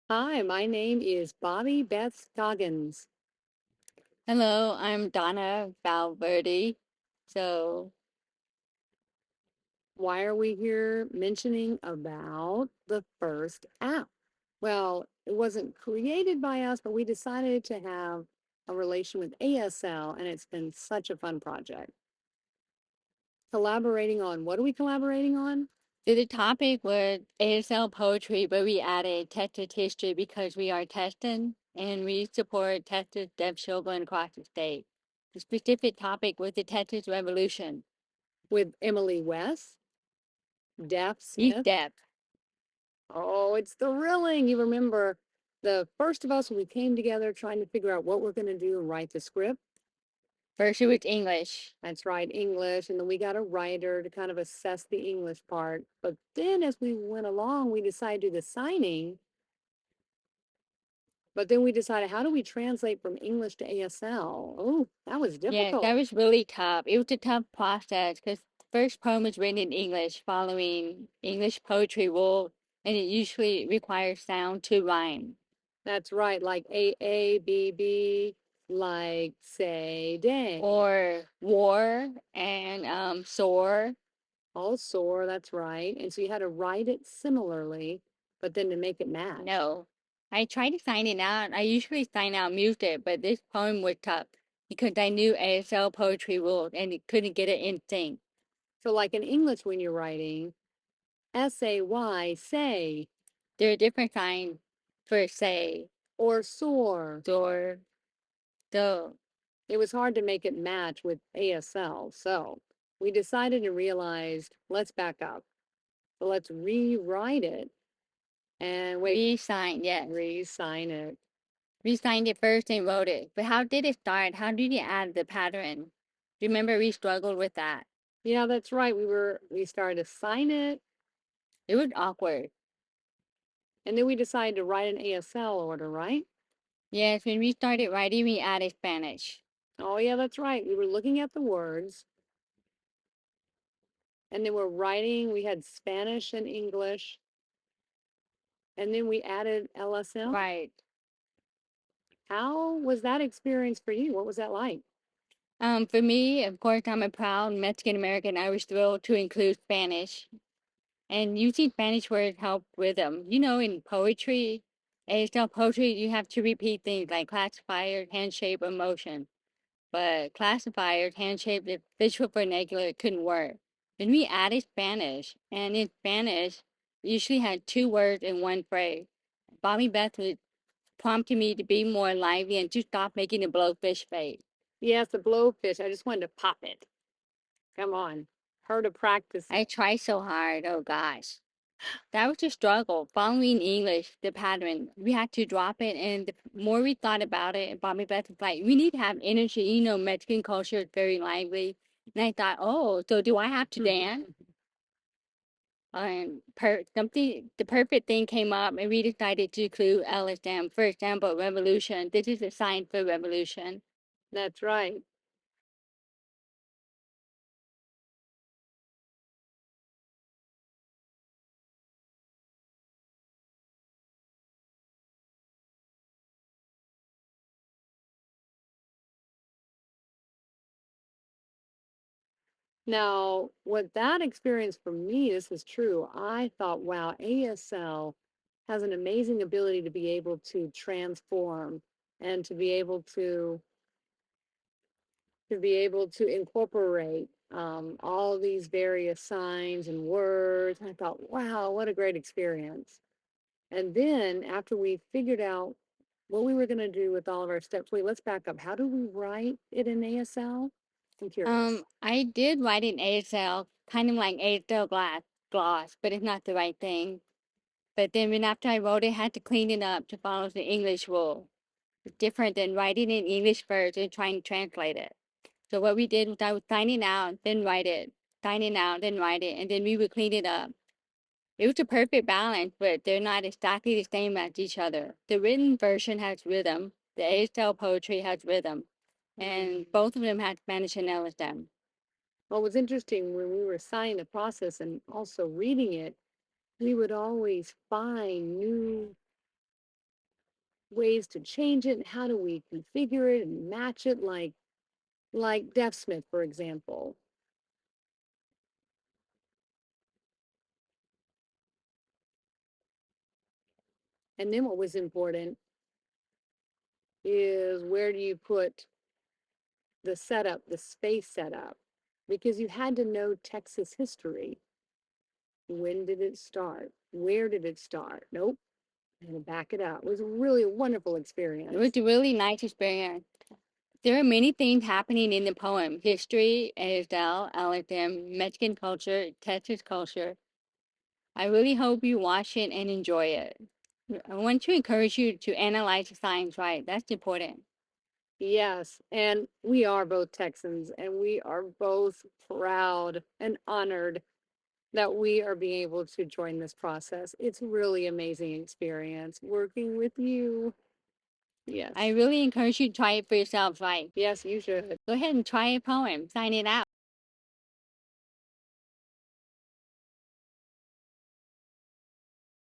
Hi, my name is Bobbie Beth Scoggins. Hello, I'm Donna Valverde. So, Why are we here mentioning about the first app? Well, it wasn't created by us, but we decided to have a relation with ASL, and it's been such a fun project. Collaborating on what are we collaborating on? the topic was ASL poetry, but we added tested history because we are testing and we support tested deaf children across the state. The specific topic was the Texas Revolution. With Emily West, Deaf He's Smith. deaf. Oh, it's thrilling. You remember the first of us when we came together trying to figure out what we're going to do and write the script. First, it was English. That's right, English. And then we got a writer to kind of assess the English part. But then as we went along, we decided to do the signing. But then we decided, how do we translate from English to ASL? Oh, that was Yes, that difficult. was really tough. It was a tough process because the first poem was written in English, following English poetry rules, and it usually requires sound to rhyme. That's right, like A, B, B, like say day. Or war and sore. All sore, that's right. And so you had to write it similarly, but then to make it match. No. I tried to sign it out. I usually sign out music, but this poem was tough because I knew ASL poetry rules and it couldn't get it in sync. So like in English when you're writing, S-A-Y, say, There are different signs for say, or sore. door, do. It was hard to make it match with ASL. So we decided and realized, let's back up. So let's rewrite it and wait, Re-sign, yes. re-sign it. We signed it first and wrote it. But how did it start? How did you add the pattern? Remember we struggled with that. Yeah, that's right. We started to sign it, It was awkward. and then we decided to write an ASL order, right? Yes, when we started writing, we added Spanish. Oh yeah, that's right. We were looking at the words, and then we're writing. We had Spanish and English, and then we added LSM. Right. How was that experience for you? What was that like? For me, of course, I'm a proud Mexican American. I was thrilled to include Spanish, and using Spanish words help rhythm. In poetry, ASL poetry, you have to repeat things like classifiers, hand shape, emotion. But classifiers, hand shape, the visual vernacular couldn't work. Then we added Spanish, and in Spanish, we usually had two words in one phrase. Beth was prompting me to be more lively and to stop making a blowfish face. Yes, the blowfish. I just wanted to pop it. Come on. Her to practice I it. tried so hard. Oh gosh. That was a struggle. Following English, the pattern, we had to drop it. And the more we thought about it, Beth was like, we need to have energy. Mexican culture is very lively. And I thought, oh, so do I have to dance? And the perfect thing came up, and we decided to include LSM. For example, revolution. This is a sign for revolution. That's right. Now, what that experience for me, this is true. I thought, wow, ASL has an amazing ability to be able to transform and to be able to incorporate all these various signs and words. I thought, wow, what a great experience. And then after we figured out what we were going to do with all of our steps, wait, let's back up. How do we write it in ASL? I'm curious. I did write in ASL, kind of like ASL gloss, but it's not the right thing. But then when after I wrote it, I had to clean it up to follow the English rule. It's different than writing in English first and trying to translate it. So what we did was I was signing out, then write it, signing out, then write it, and then we would clean it up. It was a perfect balance, but they're not exactly the same as each other. The written version has rhythm, the ASL poetry has rhythm, Mm. and both of them had Spanish and LSM. What was interesting when we were signing the process and also reading it, we would always find new ways to change it and how do we configure it and match it like Deafsmith, for example. And then what was important is where do you put the setup, the space setup? Because you had to know Texas history. When did it start? Where did it start? Nope. And to back it up. It was really a wonderful experience. It was a really nice experience. There are many things happening in the poem: history, ASL, LSM, Mexican culture, Texas culture. I really hope you watch it and enjoy it. I want to encourage you to analyze the signs right. That's important. Yes, and we are both Texans, and we are both proud and honored that we are being able to join this process. It's really amazing experience working with you. Yes. I really encourage you to try it for yourself, right? Yes, you should. Go ahead and try a poem, sign it out.